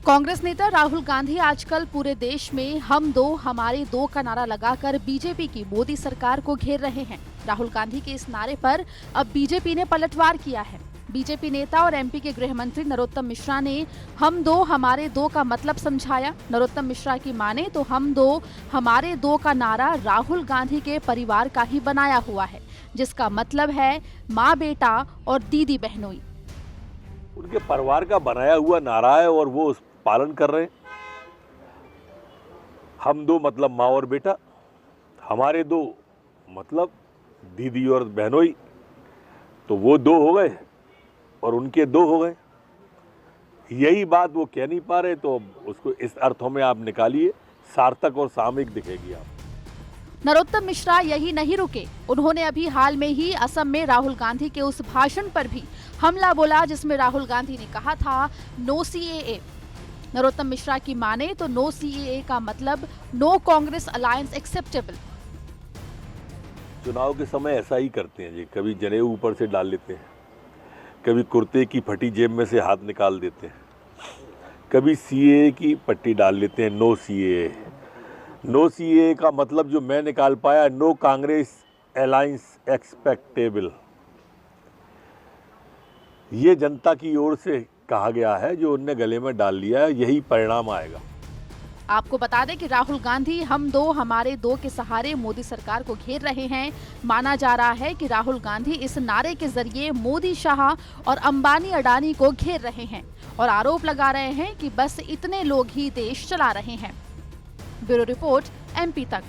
कांग्रेस नेता राहुल गांधी आजकल पूरे देश में हम दो हमारे दो का नारा लगाकर बीजेपी की मोदी सरकार को घेर रहे हैं। राहुल गांधी के इस नारे पर अब बीजेपी ने पलटवार किया है। बीजेपी नेता और एमपी के गृह मंत्री नरोत्तम मिश्रा ने हम दो हमारे दो का मतलब समझाया। नरोत्तम मिश्रा की माने तो हम दो हमारे दो का नारा राहुल गांधी के परिवार का ही बनाया हुआ है, जिसका मतलब है माँ बेटा और दीदी बहनोई। उनके परिवार का बनाया हुआ नारा है और वो उस पालन कर रहे हैं। हम दो मतलब माँ और बेटा, हमारे दो मतलब दीदी और बहनोई, तो वो दो हो गए और उनके दो हो गए। यही बात वो कह नहीं पा रहे, तो उसको इस अर्थों में आप निकालिए, सार्थक और सामयिक दिखेगी आप। नरोत्तम मिश्रा यही नहीं रुके, उन्होंने अभी हाल में ही असम में राहुल गांधी के उस भाषण पर भी हमला बोला जिसमें राहुल गांधी ने कहा था नो सीएए। नरोत्तम मिश्रा की माने तो नो सीएए का मतलब नो कांग्रेस अलायंस एक्सेप्टेबल। चुनाव के समय ऐसा ही करते हैं जी, कभी जनेऊ ऊपर से डाल लेते हैं, कभी कुर्ते की फटी जेब में से हाथ निकाल देते हैं, कभी सीएए की पट्टी डाल लेते हैं, नो सीएए। नो सीएए का मतलब जो मैं निकाल पाया, नो कांग्रेस अलायंस एक्सपेक्टेबल। ये जनता की ओर से कहा गया है, जो उनने गले में डाल लिया है, यही परिणाम आएगा। आपको बता दें कि राहुल गांधी हम दो हमारे दो के सहारे मोदी सरकार को घेर रहे हैं। माना जा रहा है कि राहुल गांधी इस नारे के जरिए मोदी, शाह और अंबानी अडानी को घेर रहे हैं और आरोप लगा रहे हैं कि बस इतने लोग ही देश चला रहे हैं। ब्यूरो रिपोर्ट, एमपी तक।